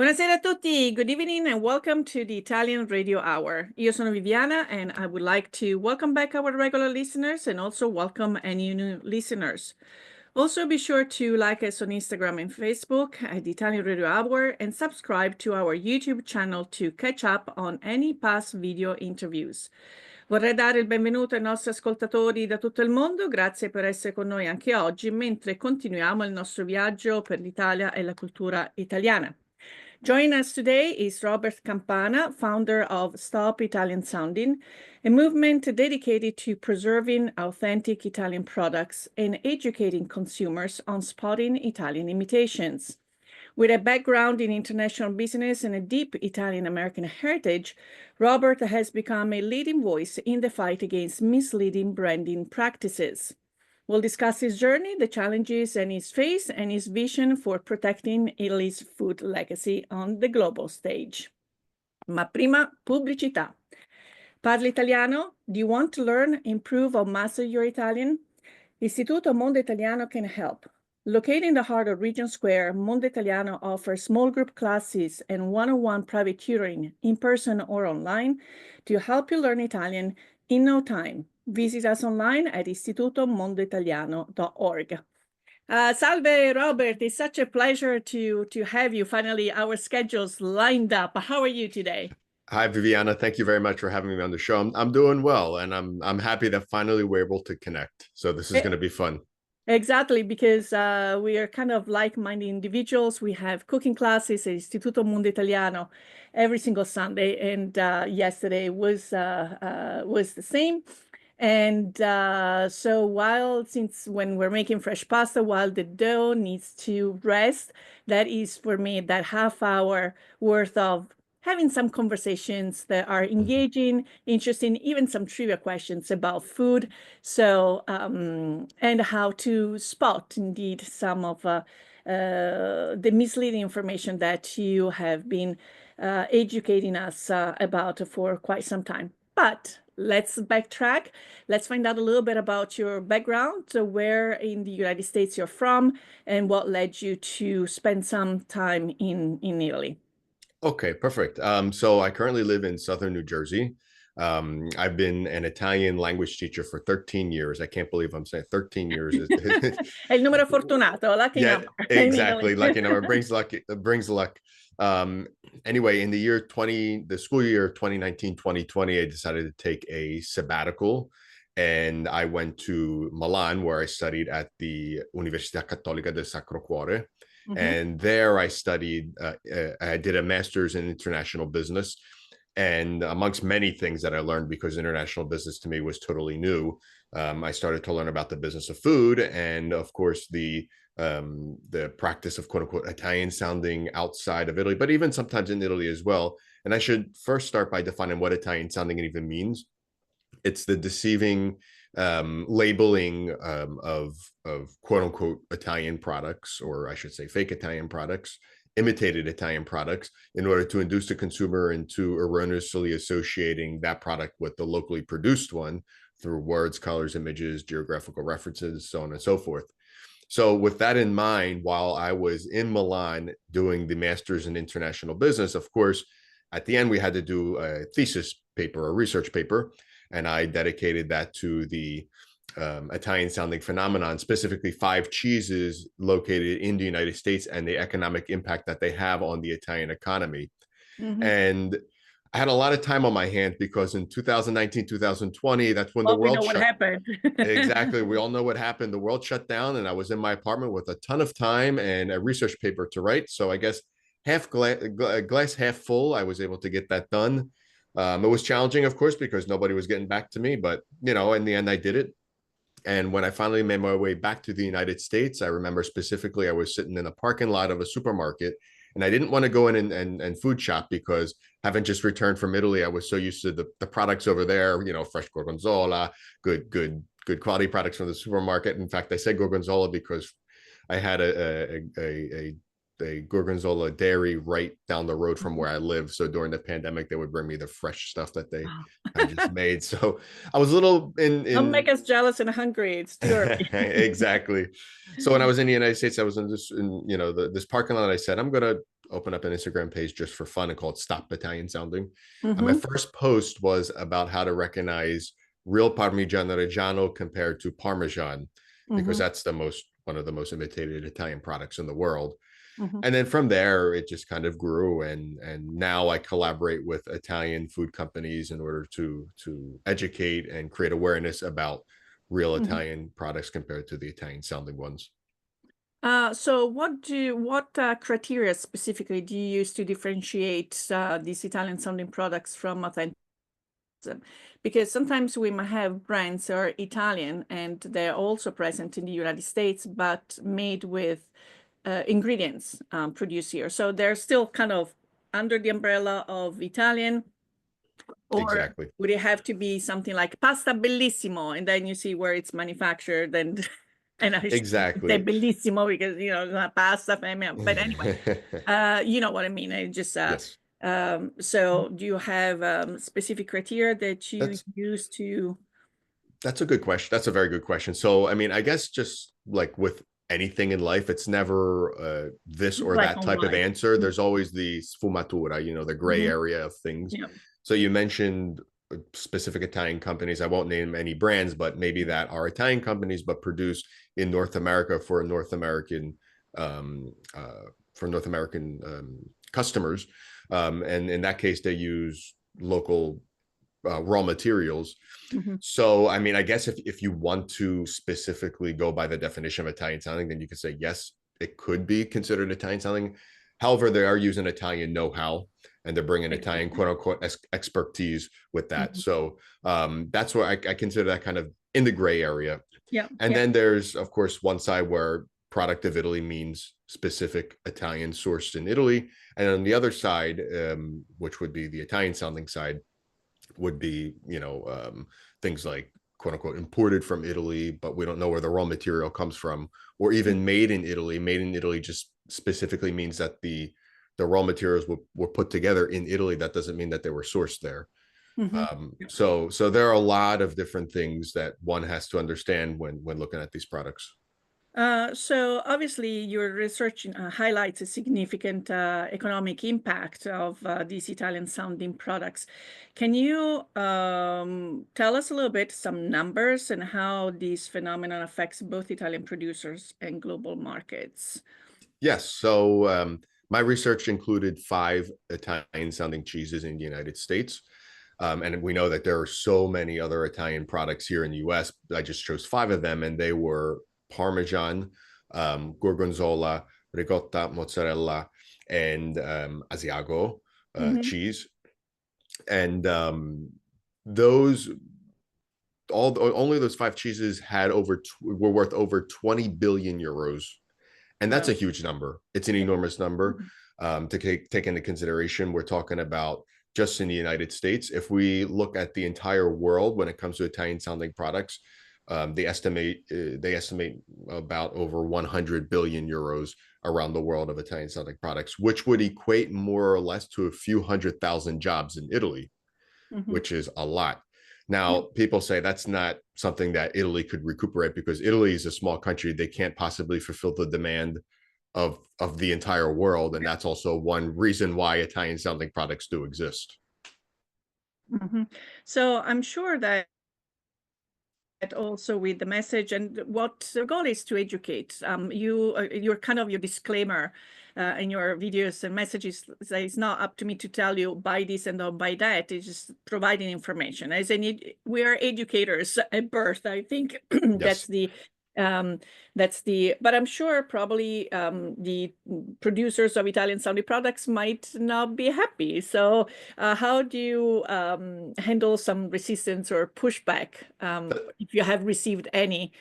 Buonasera a tutti, good evening and welcome to the Italian Radio Hour. Io sono Viviana and I would like to welcome back our regular listeners and also welcome any new listeners. Also be sure to like us on Instagram and Facebook at the Italian Radio Hour and subscribe to our YouTube channel to catch up on any past video interviews. Vorrei dare il benvenuto ai nostri ascoltatori da tutto il mondo, grazie per essere con noi anche oggi mentre continuiamo il nostro viaggio per l'Italia e la cultura italiana. Joining us today is Robert Campana, founder of Stop Italian Sounding, a movement dedicated to preserving authentic Italian products and educating consumers on spotting Italian imitations. With a background in international business and a deep Italian-American heritage, Robert has become a leading voice in the fight against misleading branding practices. We'll discuss his journey, the challenges and his face, and his vision for protecting Italy's food legacy on the global stage. Ma prima, pubblicità. Parli italiano? Do you want to learn, improve, or master your Italian? Istituto Mondo Italiano can help. Located in the heart of Regent Square, Mondo Italiano offers small group classes and one-on-one private tutoring, in person or online, to help you learn Italian in no time. Visit us online at istitutomondoitaliano.org. Salve, Robert. It's such a pleasure to have you. Finally, our schedules lined up. How are you today? Hi, Viviana. Thank you very much for having me on the show. I'm doing well, and I'm happy that finally we're able to connect. So this is going to be fun. Exactly, because we are kind of like-minded individuals. We have cooking classes at Istituto Mondo Italiano every single Sunday, and yesterday was the same. And so when we're making fresh pasta, while the dough needs to rest, that is for me that half hour worth of having some conversations that are engaging, interesting, even some trivia questions about food. So, and how to spot indeed some of the misleading information that you have been educating us about for quite some time. But let's backtrack. Let's find out a little bit about your background, so where in the United States you're from, and what led you to spend some time in Italy. Okay, perfect. So I currently live in southern New Jersey. I've been an Italian language teacher for 13 years. I can't believe I'm saying 13 years. È il numero fortunato, lucky number. Exactly, lucky number brings luck. Anyway, in the school year 2019-2020, I decided to take a sabbatical, and I went to Milan, where I studied at the Università Cattolica del Sacro Cuore. And there I studied, I did a master's in international business. And amongst many things that I learned, because international business to me was totally new, I started to learn about the business of food and, of course, the practice of quote unquote Italian sounding outside of Italy, but even sometimes in Italy as well. And I should first start by defining what Italian sounding even means. It's the deceiving labeling of quote unquote Italian products, or I should say fake Italian products, imitated Italian products, in order to induce the consumer into erroneously associating that product with the locally produced one through words, colors, images, geographical references, so on and so forth. So with that in mind, while I was in Milan doing the master's in international business, of course, at the end we had to do a thesis paper, a research paper, and I dedicated that to the Italian sounding phenomenon, specifically 5 cheeses located in the United States and the economic impact that they have on the Italian economy. And I had a lot of time on my hands because in 2019, 2020, that's when the world shut down. What happened. Exactly. We all know what happened. The world shut down, and I was in my apartment with a ton of time and a research paper to write. So I guess glass half full, I was able to get that done. It was challenging, of course, because nobody was getting back to me, but in the end, I did it. And when I finally made my way back to the United States, I remember specifically I was sitting in a parking lot of a supermarket, and I didn't want to go in and food shop because having just returned from Italy, I was so used to the products over there, fresh gorgonzola, good quality products from the supermarket. In fact, I said gorgonzola because I had a gorgonzola dairy right down the road from where I live. So during the pandemic, they would bring me the fresh stuff that they had just made. So I was a little Don't make us jealous and hungry. It's too early. Exactly. So when I was in the United States, I was in this parking lot. I said, I'm gonna open up an Instagram page just for fun and call it Stop Italian Sounding. And my Mm-hmm. first post was about how to recognize real Parmigiano Reggiano compared to Parmesan, because Mm-hmm. that's one of the most imitated Italian products in the world. Mm-hmm. And then from there, it just kind of grew, and now I collaborate with Italian food companies in order to educate and create awareness about real Mm-hmm. Italian products compared to the Italian sounding ones. So what criteria specifically do you use to differentiate these Italian sounding products from authentic? Because sometimes we might have brands that are Italian and they're also present in the United States, but made with ingredients produced here. So they're still kind of under the umbrella of Italian, or Exactly. would it have to be something like pasta bellissimo, and then you see where it's manufactured, and I should say Exactly. bellissimo because it's not pasta family, but anyway, you know what I mean. I just Yes. so do you have specific criteria that you That's use to? That's a good question. That's a very good question. So, I mean, I guess just like with anything in life, it's never this or Black that and type of white. answer. There's always the sfumatura, the gray Mm-hmm. area of things. Yeah. So you mentioned specific Italian companies. I won't name any brands, but maybe that are Italian companies, but produce in North America um, for North American customers. And in that case, they use local raw materials. Mm-hmm. So, I mean, I guess if you want to specifically go by the definition of Italian sounding, then you could say, yes, it could be considered Italian sounding. However, they are using Italian know-how and they're bringing Italian Exactly. quote unquote expertise with that. Mm-hmm. So that's where I consider that kind of in the gray area. Yeah. And Yeah. then there's, of course, one side where product of Italy means specific Italian sourced in Italy. And on the other side, which would be the Italian sounding side, would be things like quote unquote imported from Italy, but we don't know where the raw material comes from, or even made in Italy. Made in Italy just specifically means that the raw materials were put together in Italy. That doesn't mean that they were sourced there. Mm-hmm. So there are a lot of different things that one has to understand when looking at these products. So obviously your research highlights a significant economic impact of these Italian sounding products. Can you tell us a little bit some numbers and how this phenomenon affects both Italian producers and global markets? Yes. So my research included 5 Italian sounding cheeses in the United States. And we know that there are so many other Italian products here in the US. I just chose 5 of them, and they were Parmesan, Gorgonzola, ricotta, mozzarella, and Asiago Mm-hmm. cheese. And those only those 5 cheeses were worth over 20 billion euros, and that's a Well, huge number. It's an yeah. enormous number Mhm. to take into consideration. We're talking about just in the United States. If we look at the entire world when it comes to Italian sounding products, they estimate about over 100 billion euros around the world of Italian sounding products, which would equate more or less to a few 100,000 jobs in Italy, Mhm. which is a lot. Yeah. Now, people say that's not something that Italy could recuperate because Italy is a small country. They can't possibly fulfill the demand of the entire world. And that's also one reason why Italian sounding products do exist. Mhm. So I'm sure that also with the message and what the goal is to educate your kind of your disclaimer in your videos and messages say it's not up to me to tell you buy this and don't buy that. It's just providing information. As we are educators at birth, I think. that's Yes. the but I'm sure probably the producers of Italian sounding products might not be happy. So how do you handle some resistance or pushback if you have received any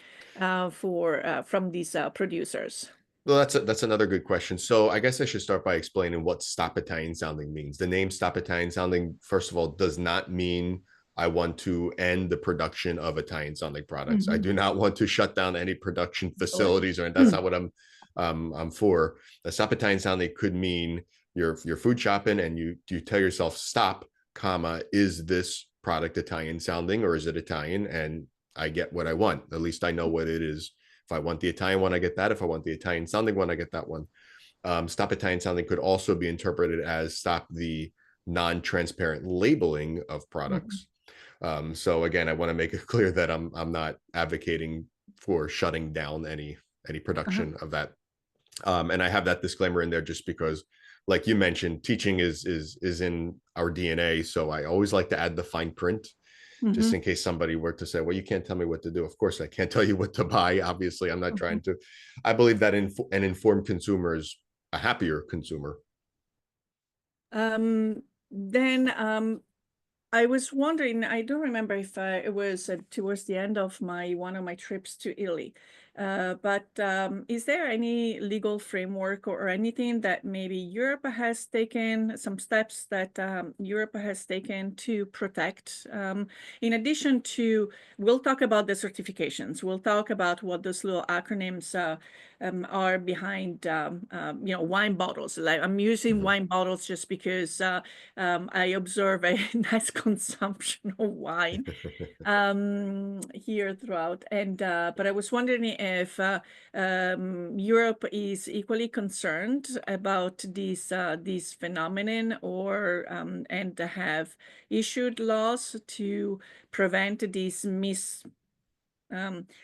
from these producers? Well, that's another good question. So I guess I should start by explaining what stop Italian sounding means. The name stop Italian sounding, first of all, does not mean I want to end the production of Italian sounding products. I Mhm. do not want to shut down any production Totally. facilities, or that's not what I'm for. The stop Italian sounding could mean you're food shopping and you tell yourself stop, comma, is this product Italian sounding or is it Italian? And I get what I want. At least I know what it is. If I want the Italian one, I get that. If I want the Italian sounding one, I get that one. Stop Italian sounding could also be interpreted as stop the non-transparent labeling of Mhm. products. So again, I want to make it clear that I'm not advocating for shutting down any Uh-huh. production of that. And I have that disclaimer in there just because, like you mentioned, teaching is in our DNA. So I always like to add the fine print, just Mhm. in case somebody were to say, "Well, you can't tell me what to do." Of course, I can't tell you what to buy. Obviously, I'm not Mhm. trying to. I believe that an informed consumer is a happier consumer. Then I was wondering, I don't remember if it was towards the end of my one of my trips to Italy, but is there any legal framework or anything that maybe Europe has taken, some steps that Europe has taken to protect? In addition to, we'll talk about the certifications. We'll talk about what those little acronyms are behind, wine bottles. Like I'm using Mhm. wine bottles just because I observe a nice consumption of wine here throughout. And but I was wondering if Europe is equally concerned about this phenomenon, or and have issued laws to prevent this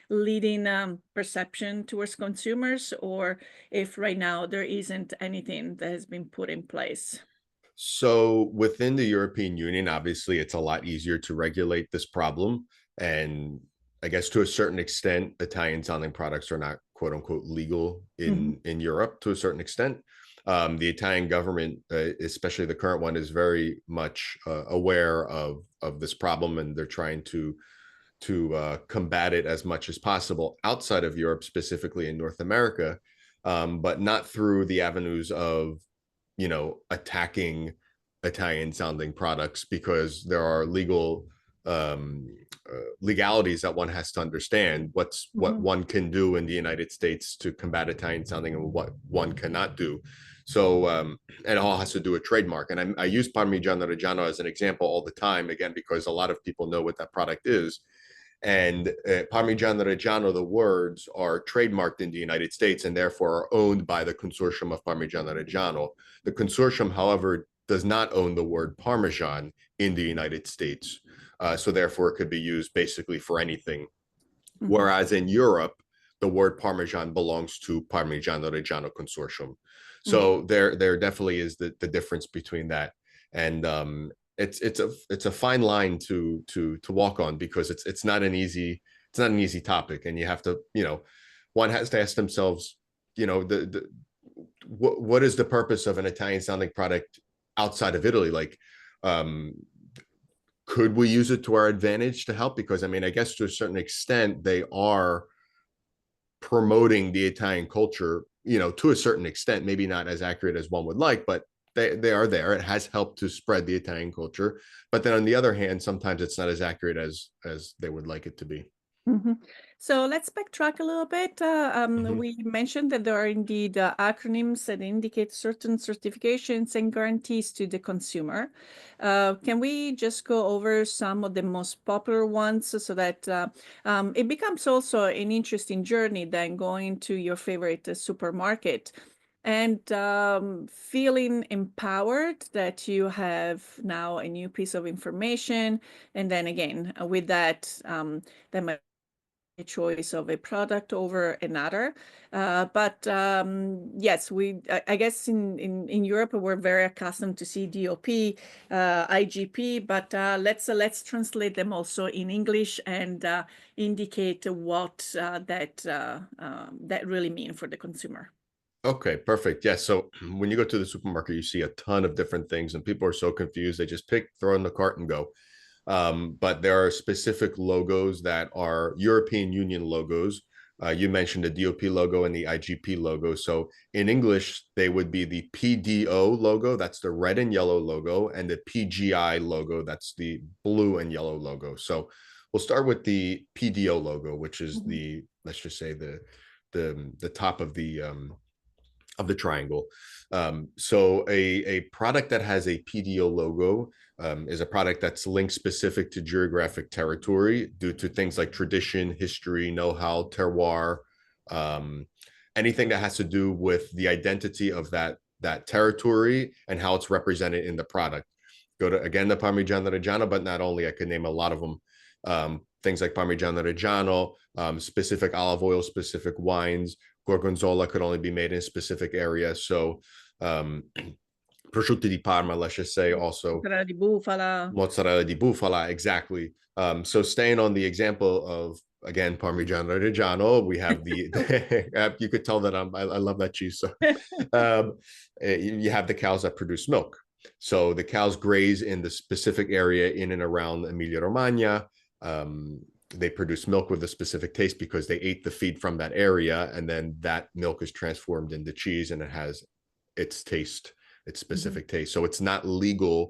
leading perception towards consumers, or if right now there isn't anything that has been put in place. So within the European Union, obviously, it's a lot easier to regulate this problem. And I guess to a certain extent, Italian sounding products are not quote unquote legal Mhm. in Europe to a certain extent. The Italian government, especially the current one, is very much aware of this problem, and they're trying to combat it as much as possible outside of Europe, specifically in North America, but not through the avenues of attacking Italian sounding products, because there are um, legalities that one has to understand what Mhm. one can do in the United States to combat Italian sounding and what one cannot do. So it all has to do with trademark. And I use Parmigiano Reggiano as an example all the time, again, because a lot of people know what that product is. And Parmigiano Reggiano, the words are trademarked in the United States and therefore are owned by the consortium of Parmigiano Reggiano. The consortium, however, does not own the word Parmesan in the United States. So therefore, it could be used basically for anything. Mhm. Whereas in Europe, the word Parmesan belongs to Parmigiano Reggiano Consortium. Mhm. So there definitely is the difference between that. And it's a fine line to walk on, because it's not an easy topic, and you have to, one has to ask themselves, the what is the purpose of an Italian sounding product outside of Italy? Like, um, could we use it to our advantage to help? Because I mean, I guess to a certain extent, they are promoting the Italian culture, to a certain extent, maybe not as accurate as one would like, but they are there. It has helped to spread the Italian culture. But then on the other hand, sometimes it's not as accurate as they would like it to be. Mhm. So let's backtrack a little bit. Mhm. We mentioned that there are indeed acronyms that indicate certain certifications and guarantees to the consumer. Can we just go over some of the most popular ones so that it becomes also an interesting journey then going to your favorite supermarket and feeling empowered that you have now a new piece of information. And then again, with that, that might a choice of a product over another. But yes, I guess in Europe, we're very accustomed to see DOP, IGP, but let's translate them also in English and indicate what that really mean for the consumer. Okay, perfect. Yeah. So when you go to the supermarket, you see a ton of different things, and people are so confused. They just pick, throw in the cart, and go. But there are specific logos that are European Union logos. You mentioned the DOP logo and the IGP logo. So in English, they would be the PDO logo, that's the red and yellow logo, and the PGI logo, that's the blue and yellow logo. So we'll start with the PDO logo, which is Mhm. let's just say the top of the triangle. So a product that has a PDO logo is a product that's linked specific to geographic territory due to things like tradition, history, know-how, terroir, um, anything that has to do with the identity of that territory and how it's represented in the product. Go to, again, the Parmigiano Reggiano, but not only, I could name a lot of them. Things like Parmigiano Reggiano, specific olive oil, specific wines. Gorgonzola could only be made in a specific area. So prosciutto di Parma, let's just say, also Mozzarella di bufala. mozzarella di bufala, exactly. So staying on the example of, again, Parmigiano Reggiano, we have the you could tell that I love that cheese. So you have the cows that produce milk. So the cows graze in the specific area in and around Emilia Romagna. They produce milk with a specific taste because they ate the feed from that area, and then that milk is transformed into cheese, and it has its taste, its specific taste. So it's not legal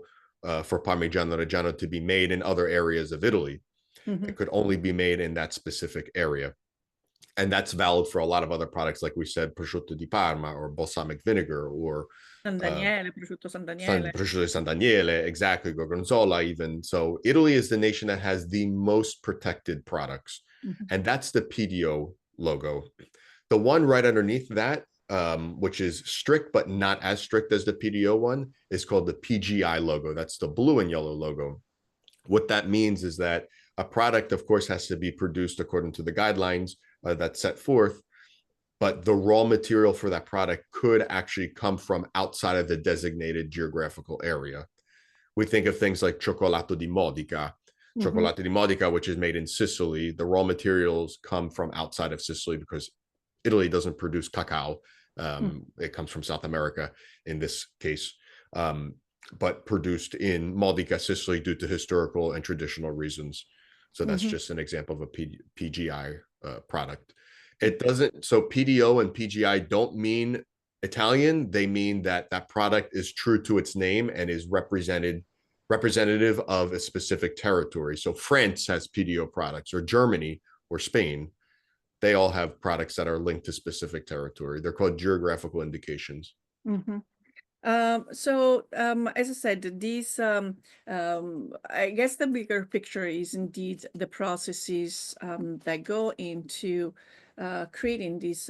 for Parmigiano Reggiano to be made in other areas of Italy. It could only be made in that specific area. And that's valid for a lot of other products, like we said, prosciutto di Parma or balsamic vinegar or San Daniele, prosciutto San Daniele. prosciutto di San Daniele, exactly, gorgonzola even. So Italy is the nation that has the most protected products. And that's the PDO logo. The one right underneath that, which is strict but not as strict as the PDO one, is called the PGI logo. That's the blue and yellow logo. What that means is that a product, of course, has to be produced according to the guidelines that's set forth, but the raw material for that product could actually come from outside of the designated geographical area. We think of things like cioccolato di Modica, cioccolato di Modica, which is made in Sicily. The raw materials come from outside of Sicily because Italy doesn't produce cacao. It comes from South America in this case, but produced in Modica, Sicily, due to historical and traditional reasons. So that's just an example of a PGI product. It doesn't, so PDO and PGI don't mean Italian. They mean that that product is true to its name and is representative of a specific territory. So France has PDO products, or Germany or Spain. They all have products that are linked to specific territory. They're called geographical indications. As I said, these, I guess the bigger picture is indeed the processes that go into creating these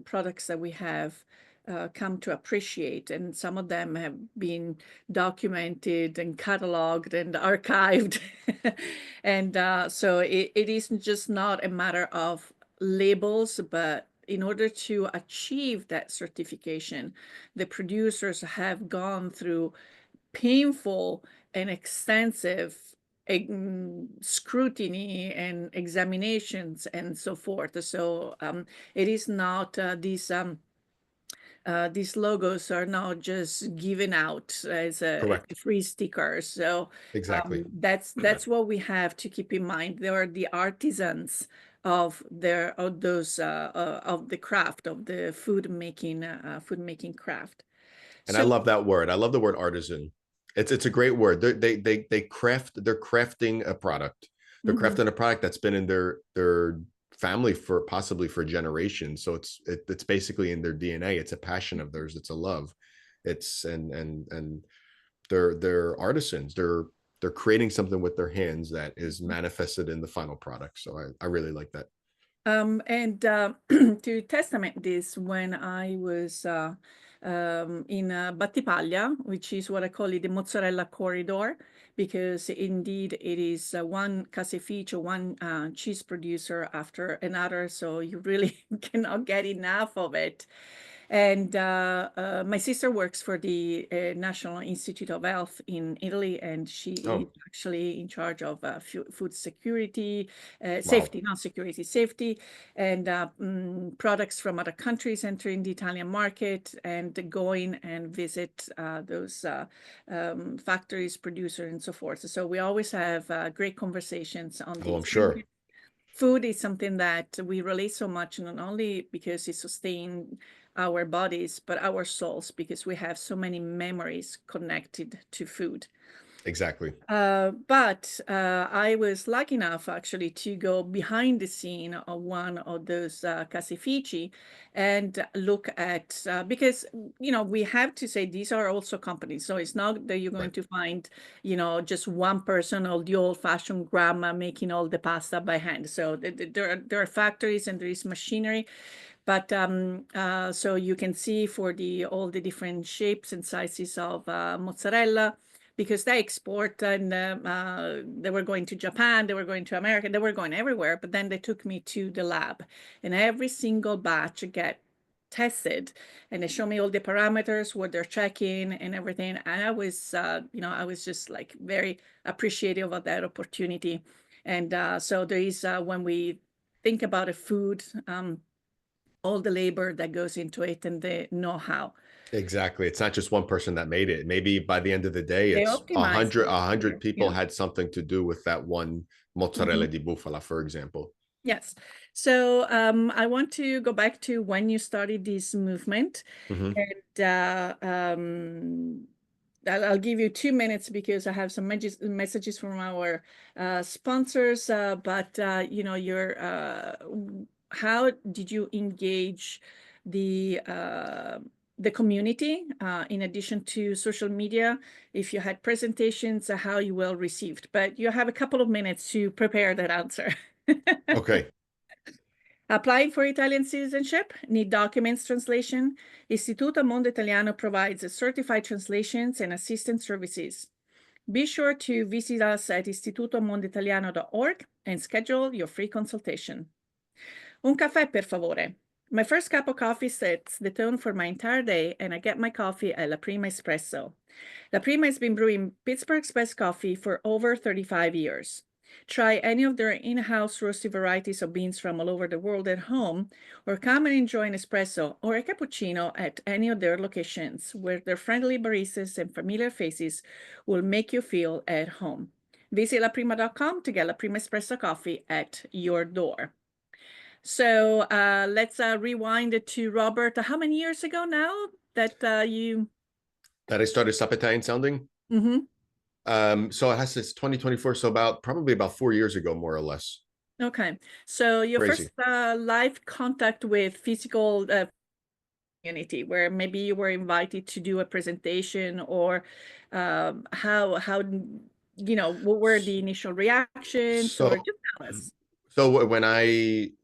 products that we have come to appreciate. And some of them have been documented and cataloged and archived. And so it isn't just not a matter of labels, but in order to achieve that certification, the producers have gone through painful and extensive scrutiny and examinations and so forth. So it is not these logos are not just given out as a free sticker. So Exactly. that's what we have to keep in mind. They are the artisans of the craft, of the food making craft. And I love that word. I love the word artisan. It's a great word. They're crafting a product. They're crafting a product that's been in their family for possibly for generations. So it's basically in their DNA. It's a passion of theirs. It's a love. It's and they're artisans. They're creating something with their hands that is manifested in the final product. So I really like that. To testament this, when I was in Battipaglia, which is what I call it, the mozzarella corridor, because indeed it is one caseificio, one cheese producer after another, so you really cannot get enough of it. And my sister works for the National Institute of Health in Italy, and she is actually in charge of food security, safety, not security, safety, and products from other countries entering the Italian market and going and visit those factories, producers, and so forth. So we always have great conversations on these. I'm sure. Food is something that we relate so much, not only because it sustains our bodies, but our souls, because we have so many memories connected to food. Exactly. But I was lucky enough actually to go behind the scene of one of those caseifici and look at, because, we have to say these are also companies. So it's not that you're going to find, just one person or the old fashioned grandma making all the pasta by hand. So there are factories and there is machinery. But so you can see for all the different shapes and sizes of mozzarella, because they export, and they were going to Japan, they were going to America, they were going everywhere. But then they took me to the lab, and every single batch get tested, and they show me all the parameters, what they're checking and everything. And I was, I was just like very appreciative of that opportunity. And so there is, when we think about a food, all the labor that goes into it and the know-how. Exactly. It's not just one person that made it. Maybe by the end of the day, They it's optimize a it. hundred people Yeah. had something to do with that one mozzarella Mhm. di bufala, for example. Yes. So I want to go back to when you started this movement. Mhm. And I'll give you 2 minutes because I have some messages from our sponsors. But how did you engage the uh, the community in addition to social media? If you had presentations, how you well received? But you have a couple of minutes to prepare that answer. Okay. Applying for Italian citizenship, need documents translation. Istituto Mondo Italiano provides certified translations and assistance services. Be sure to visit us at istitutomonditaliano.org and schedule your free consultation. Un caffè, per favore. My first cup of coffee sets the tone for my entire day, and I get my coffee at La Prima Espresso. La Prima has been brewing Pittsburgh's best coffee for over 35 years. Try any of their in-house roasted varieties of beans from all over the world at home, or come and enjoy an espresso or a cappuccino at any of their locations, where their friendly baristas and familiar faces will make you feel at home. Visit laprima.com to get La Prima Espresso coffee at your door. So let's rewind it to Robert. How many years ago now that you? That I started Sup Italian sounding. Mm-hmm. So it has since 2024, so probably about 4 years ago, more or less. Okay. So your Crazy. first live contact with physical community, where maybe you were invited to do a presentation, or how what were the initial reactions, or So just tell us.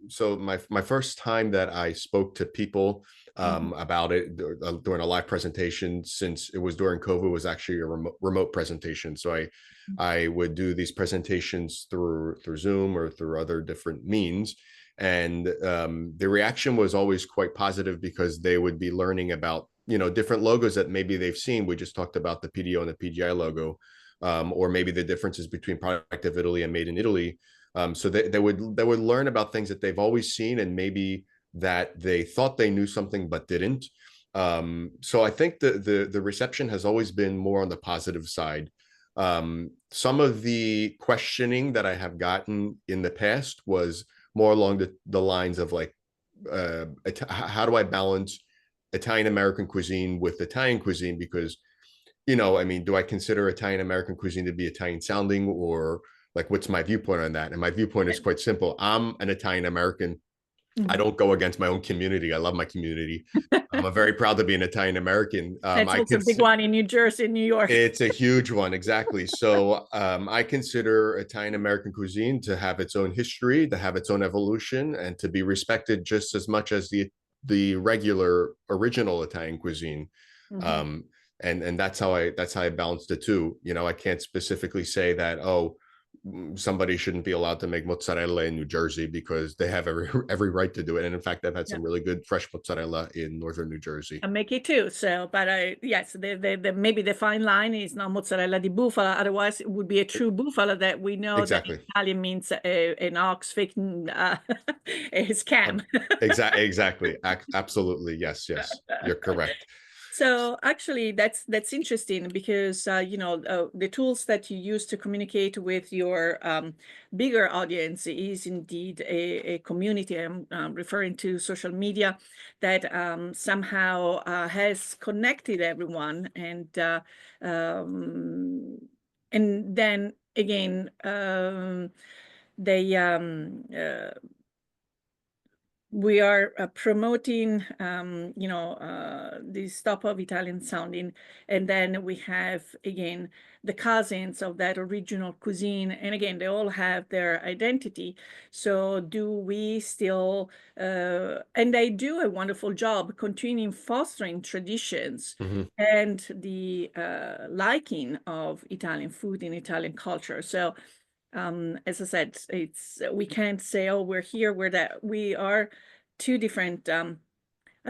so my first time that I spoke to people Mhm. about it during a live presentation, since it was during COVID, was actually a remote presentation. So I would do these presentations through Zoom or through other different means, and the reaction was always quite positive because they would be learning about different logos that maybe they've seen. We just talked about the PDO and the PGI logo, or maybe the differences between Product of Italy and Made in Italy. So they would learn about things that they've always seen, and maybe that they thought they knew something but didn't. So I think the reception has always been more on the positive side. Some of the questioning that I have gotten in the past was more along the lines of like, how do I balance Italian American cuisine with Italian cuisine? Because I mean, do I consider Italian American cuisine to be Italian sounding, or like what's my viewpoint on that? And my viewpoint is quite simple. I'm an Italian American. I Mhm. don't go against my own community. I love my community. I'm very proud to be an Italian American. That's also a big one in New Jersey, New York. It's a huge one, exactly. So I consider Italian American cuisine to have its own history, to have its own evolution, and to be respected just as much as the regular original Italian cuisine. Mhm. Um, and that's how I balance the two. I can't specifically say that, somebody shouldn't be allowed to make mozzarella in New Jersey because they have every right to do it. And in fact, I've had Yeah. some really good fresh mozzarella in northern New Jersey. I make it too. So, but yes, the maybe the fine line is not mozzarella di bufala. Otherwise, it would be a true bufala that we know that in Exactly. Italian means an ox faking a scam. Exactly. Absolutely. Yes. Yes. You're correct. So actually, that's interesting because the tools that you use to communicate with your bigger audience is indeed a community. I'm referring to social media that somehow has connected everyone, um, and then again they we are promoting, the stop of Italian sounding, and then we have again the cousins of that original cuisine, and again they all have their identity. So do we still, and they do a wonderful job continuing fostering traditions Mhm. and the liking of Italian food and Italian culture. So as I said, it's we can't say, oh, we're here, we're that. We are two different, I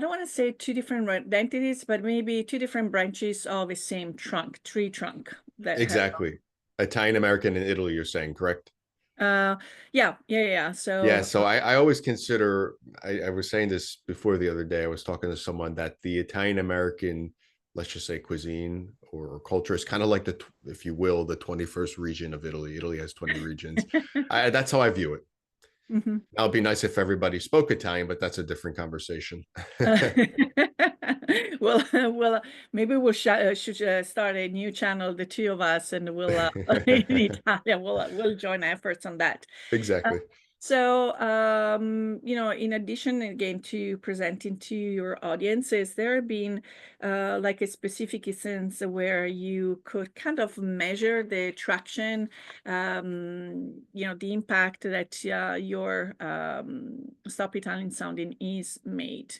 don't want to say two different identities, but maybe two different branches of a same trunk, tree trunk that have, Exactly. Italian American in Italy, you're saying, correct? uh, yeah. Yeah, So, so I always consider, I was saying this before the other day. I was talking to someone that the Italian American, let's just say cuisine or culture is kind of like the, if you will, the 21st region of Italy. Italy has 20 regions. That's how I view it. Mhm. Now, it'd be nice if everybody spoke Italian, but that's a different conversation. Uh, well, maybe we should start a new channel, the two of us, and we'll in Italian. We'll join efforts on that. Uh, Exactly. so, in addition, again, to presenting to your audience, has there been like a specific instance where you could kind of measure the traction, the impact that your Stop Italian Sounding is made?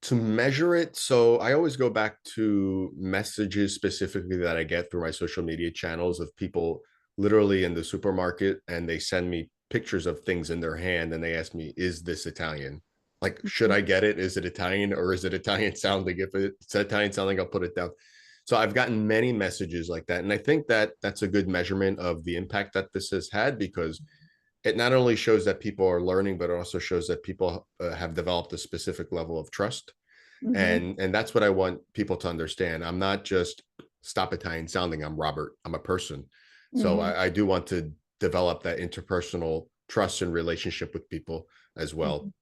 To measure it, so I always go back to messages specifically that I get through my social media channels of people literally in the supermarket, and they send me pictures of things in their hand and they ask me, is this Italian? Like, should Mhm, I get it? Is it Italian or is it Italian sounding? If it's Italian sounding, I'll put it down. So I've gotten many messages like that. And I think that that's a good measurement of the impact that this has had, because it not only shows that people are learning, but it also shows that people have developed a specific level of trust. mhm, And that's what I want people to understand. I'm not just Stop Italian sounding. I'm Robert. I'm a person. So mhm, I do want to develop that interpersonal trust and relationship with people as well, mhm,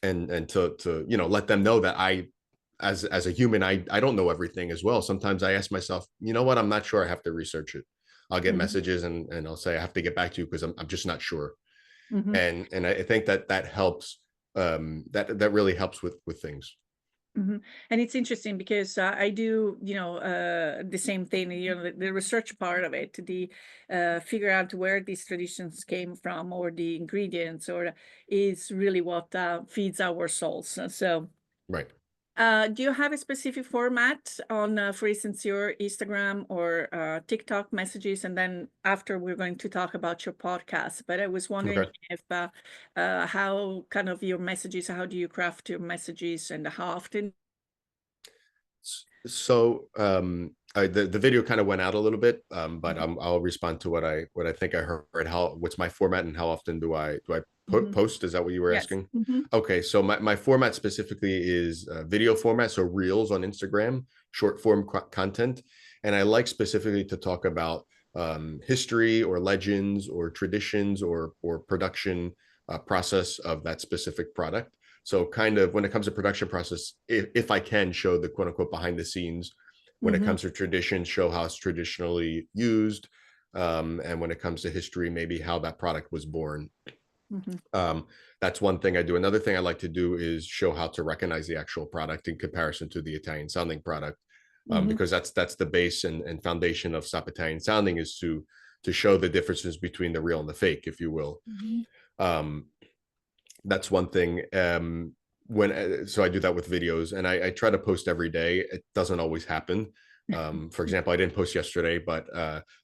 and to let them know that I, as a human, I don't know everything as well. Sometimes I ask myself, you know what, I'm not sure. I have to research it. I'll get mhm, messages and I'll say I have to get back to you because I'm just not sure. mhm. And I think that that helps. That really helps with things. Mhm. And it's interesting because I do, the same thing, the research part of it, the figure out where these traditions came from or the ingredients or is really what feeds our souls. So, Right. do you have a specific format on, for instance, your Instagram or TikTok messages? And then after we're going to talk about your podcast. But I was wondering Okay. if how kind of your messages, how do you craft your messages and how often? So the video kind of went out a little bit, but I'll respond to what I think I heard. How what's my format and how often do I Mhm. post? Is that what you were Yes. asking? Mhm. Okay, so my format specifically is video format, so reels on Instagram, short form content, and I like specifically to talk about history or legends or traditions or production process of that specific product. So kind of when it comes to production process, if I can show the quote unquote behind the scenes, when it Mhm. comes to tradition, show how it's traditionally used. And when it comes to history, maybe how that product was born. Mhm. Um, that's one thing I do. Another thing I like to do is show how to recognize the actual product in comparison to the Italian sounding product, Mhm. because that's the base and foundation of Stop Italian sounding, is to show the differences between the real and the fake, if you will. Mhm. Um, that's one thing. When So I do that with videos, and I try to post every day. It doesn't always happen. For example, I didn't post yesterday, but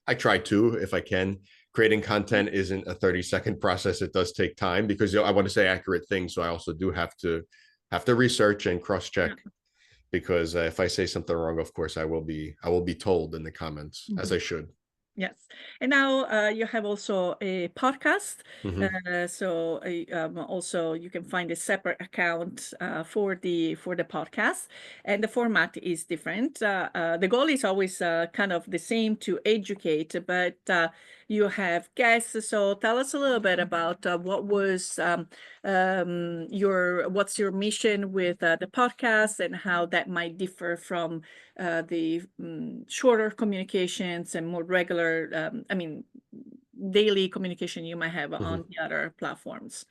I try to if I can. Creating content isn't a 30-second process. It does take time because I want to say accurate things, so I also do have to research and cross check, Yeah. because if I say something wrong, of course I will be told in the comments, as Mhm. I should. Yes. And now you have also a podcast. Hmm. So also you can find a separate account for the podcast, and the format is different. The goal is always kind of the same, to educate, but you have guests. So tell us a little bit about what's your mission with the podcast and how that might differ from the shorter communications and more regular, daily communication you might have Hmm. on the other platforms.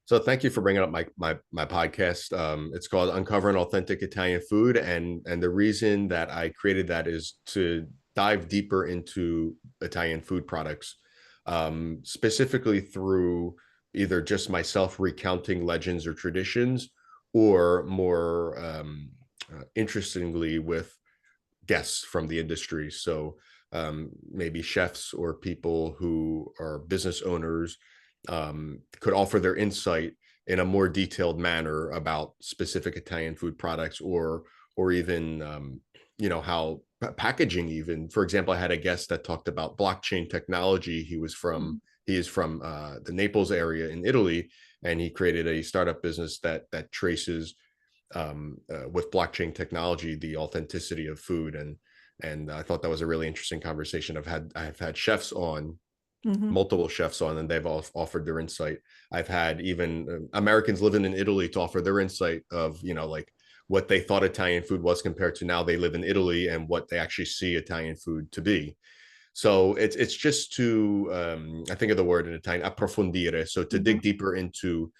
So thank you for bringing up my podcast. It's called Uncovering Authentic Italian Food, and the reason that I created that is to dive deeper into Italian food products, specifically through either just myself recounting legends or traditions, or more interestingly with guests from the industry. So maybe chefs or people who are business owners could offer their insight in a more detailed manner about specific Italian food products, or even how packaging. Even, for example, I had a guest that talked about blockchain technology. He is from the Naples area in Italy, and he created a startup business that traces with blockchain technology the authenticity of food. And I thought that was a really interesting conversation. I've had chefs on, multiple chefs on, and they've all offered their insight. I've had even Americans living in Italy to offer their insight of, like what they thought Italian food was compared to now they live in Italy and what they actually see Italian food to be. So it's just to I think of the word in Italian, approfondire, so to dig deeper into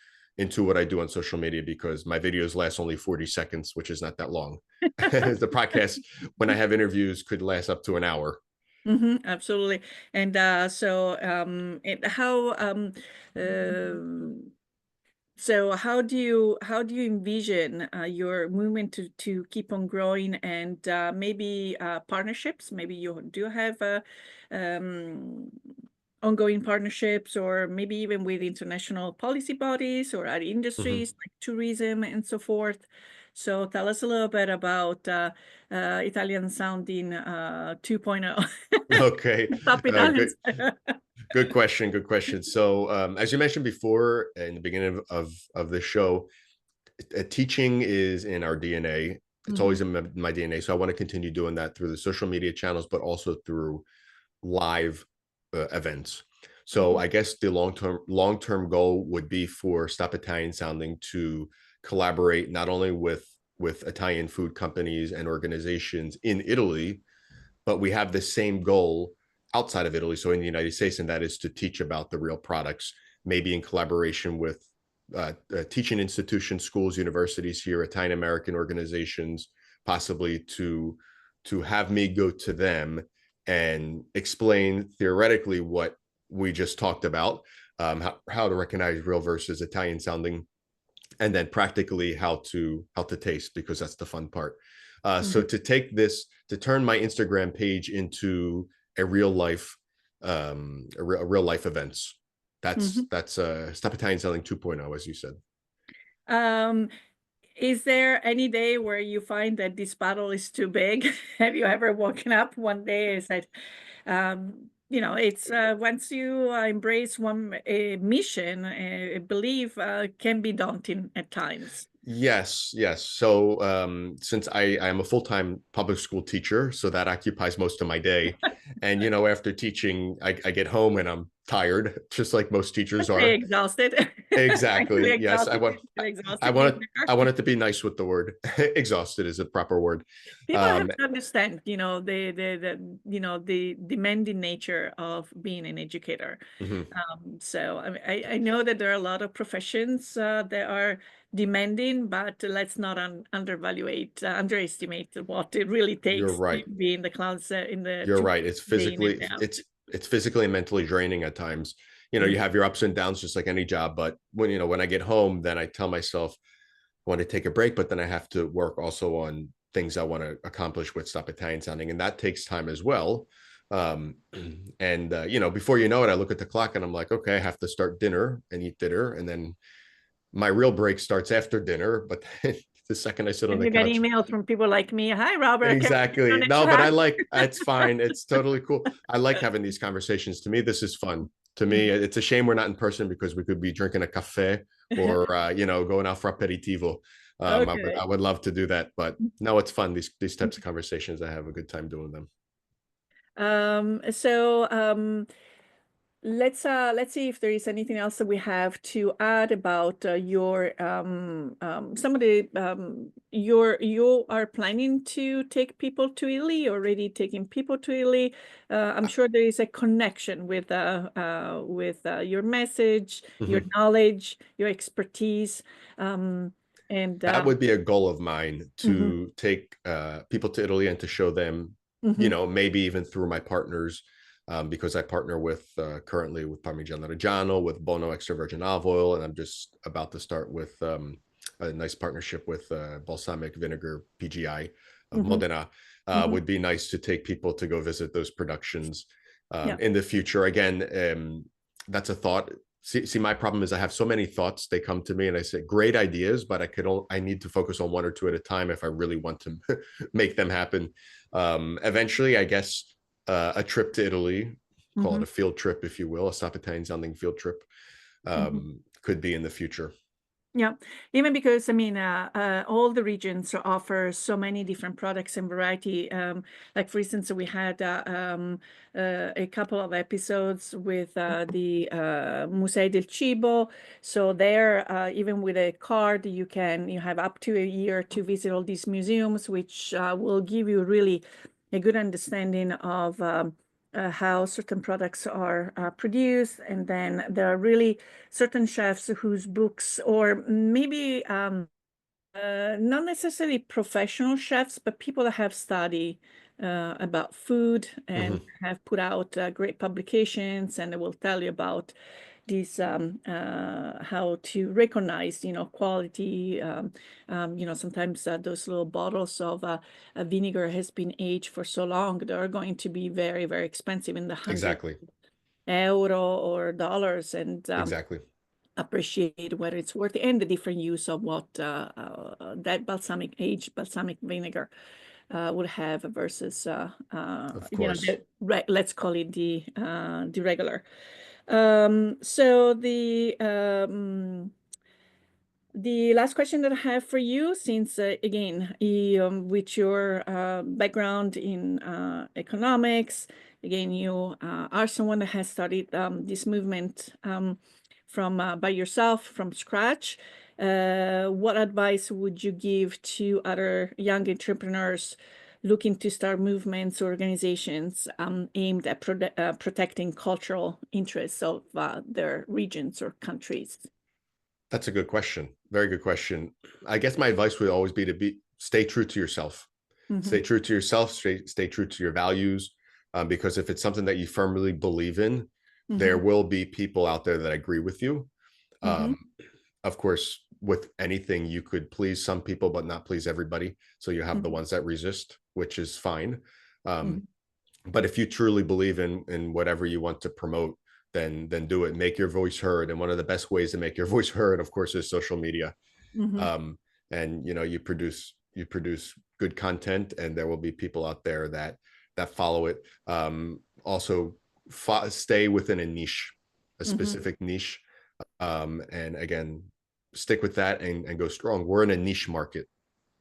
what I do on social media, because my videos last only 40 seconds, which is not that long. The podcast, when I have interviews, could last up to an hour. Absolutely. And so how do you envision your movement to keep on growing, and maybe partnerships? Maybe you do have ongoing partnerships, or maybe even with international policy bodies or other industries like tourism and so forth. So tell us a little bit about Italian sounding 2.0. Okay. Top Italians. Good question. Good question. So, as you mentioned before in the beginning of the show, teaching is in our DNA. It's always in my DNA. So I want to continue doing that through the social media channels, but also through live events. So I guess the long term goal would be for Stop Italian Sounding to collaborate not only with Italian food companies and organizations in Italy, but we have the same goal outside of Italy, so in the United States, and that is to teach about the real products, maybe in collaboration with teaching institutions, schools, universities here, Italian American organizations, possibly to have me go to them and explain theoretically what we just talked about, how to recognize real versus Italian sounding, and then practically how to taste, because that's the fun part. So to turn my Instagram page into a real life events. That's Stop Italian Selling 2.0, as you said. Is there any day where you find that this battle is too big? Have you ever woken up one day and said, it's once you embrace one mission, belief can be daunting at times. Yes. So since I am a full-time public school teacher, so that occupies most of my day. And after teaching, I get home and I'm tired, just like most teachers are. Exhausted. Exactly. Yes. Exhausted. I want it to be nice with the word. Exhausted is a proper word. People have to understand, the demanding nature of being an educator. So I know that there are a lot of professions that are demanding, but let's not underestimate what it really takes. You're right. To be in the clouds You're right. It's physically and mentally draining at times. You have your ups and downs just like any job, but when I get home, then I tell myself I want to take a break, but then I have to work also on things I want to accomplish with Stop Italian Sounding, and that takes time as well. Before you know it, I look at the clock and I'm like, okay, I have to start dinner and eat dinner, and then my real break starts after dinner. But the second I sit on the couch, you get emails from people like me. Hi, Robert. Exactly. No, but it's fine. It's totally cool. I like having these conversations. To me, this is fun. To me, it's a shame we're not in person, because we could be drinking a cafe or going out for aperitivo. Okay. I would love to do that, but no, it's fun. These types of conversations, I have a good time doing them. let's see if there is anything else that we have to add about your some of the you are planning to take people to Italy, already taking people to Italy. I'm sure there is a connection with your message, your Mhm. knowledge, your expertise, and That would be a goal of mine, mhm, to take people to Italy and to show them, mhm, maybe even through my partners, because I partner with currently with Parmigiano Reggiano, with Bono extra virgin olive oil, and I'm just about to start with a nice partnership with balsamic vinegar PGI of mhm, Modena. mhm. Would be nice to take people to go visit those productions Yeah. in the future. Again, that's a thought. See, my problem is I have so many thoughts. They come to me and I say, great ideas, but I need to focus on one or two at a time if I really want to make them happen. Eventually, I guess a trip to Italy, call it Mhm, a field trip, if you will, a Stop Italian sounding field trip, mhm. could be in the future. Yeah, even because I mean, all the regions offer so many different products and variety. Like for instance, we had a couple of episodes with the Musei del Cibo. So there, even with a card, you have up to a year to visit all these museums, which will give you really a good understanding of how certain products are produced, and then there are really certain chefs whose books, or maybe not necessarily professional chefs, but people that have studied about food and Mhm. have put out great publications, and they will tell you about these how to recognize, quality. Sometimes those little bottles of vinegar has been aged for so long, they're going to be very, very expensive in the hundreds Exactly. euro or dollars, and Exactly. appreciate whether it's worth it, and the different use of what that aged balsamic vinegar would have versus Of course. let's call it the regular. So the last question that I have for you, since again, with your background in economics, again, you are someone that has studied this movement from by yourself from scratch. What advice would you give to other young entrepreneurs looking to start movements or organizations aimed at protecting cultural interests of their regions or countries? That's a good question. Very good question. I guess my advice would always be to stay true to yourself. Hmm. Stay true to yourself. Stay true to your values. Because if it's something that you firmly believe in, there Hmm. will be people out there that agree with you. Hmm. Um, of course, with anything, you could please some people, but not please everybody. So you have the Hmm. ones that resist, which is fine. Um, Hmm. but if you truly believe in whatever you want to promote, then do it. Make your voice heard. And one of the best ways to make your voice heard, of course, is social media. Hmm. um, and you produce good content, and there will be people out there that follow it. Also, stay within a niche, a Hmm. specific niche, and again, stick with that and go strong. We're in a niche market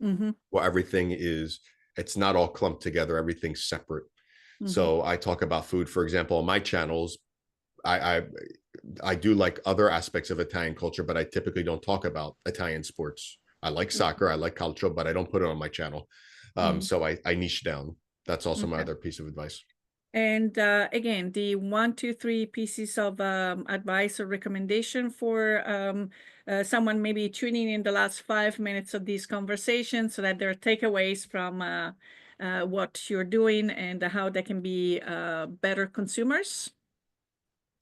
Hmm. where everything is, it's not all clumped together, everything's separate. Hmm. So I talk about food, for example, on my channels. I I do like other aspects of Italian culture, but I typically don't talk about Italian sports. I like soccer, I like calcio, but I don't put it on my channel. Hmm. So I niche down. That's also my Okay. other piece of advice. And again, the one, two, three pieces of advice or recommendation for someone maybe tuning in the last 5 minutes of this conversation, so that there are takeaways from what you're doing and how they can be better consumers.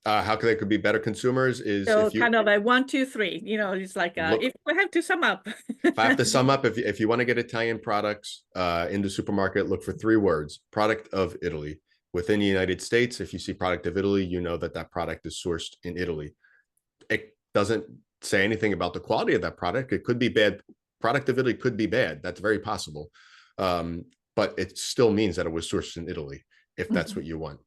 How they could be better consumers is, So if you kind of a one, two, three, it's like if look, we have to sum up. if I have to sum up, if you want to get Italian products in the supermarket, look for three words: product of Italy. Within the United States, if you see product of Italy, you know that that product is sourced in Italy. It doesn't say anything about the quality of that product. It could be bad. Product of Italy could be bad. That's very possible. Um, but it still means that it was sourced in Italy, if that's Mhm. what you want.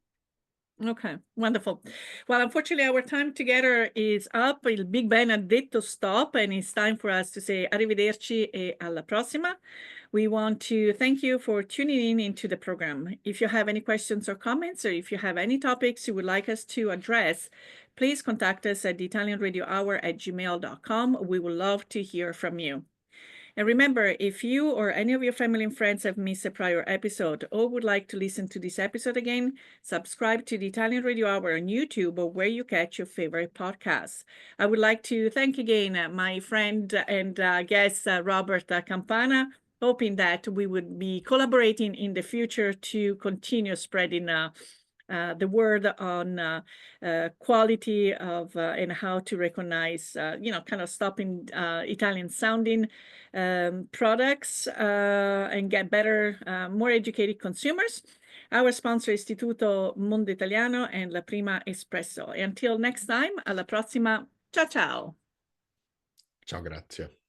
Okay, wonderful. Well, unfortunately, our time together is up. Il Big Ben ha detto stop, and it's time for us to say arrivederci e alla prossima. We want to thank you for tuning in into the program. If you have any questions or comments, or if you have any topics you would like us to address, please contact us at theitalianradiohour@gmail.com. We would love to hear from you. And remember, if you or any of your family and friends have missed a prior episode or would like to listen to this episode again, subscribe to the Italian Radio Hour on YouTube or where you catch your favorite podcasts. I would like to thank again my friend and guest, Robert Campana, hoping that we would be collaborating in the future to continue spreading the word on quality of and how to recognize, kind of stopping Italian sounding products and get better, more educated consumers. Our sponsor is Istituto Mondo Italiano and La Prima Espresso. Until next time, alla prossima. Ciao ciao. Ciao, grazie.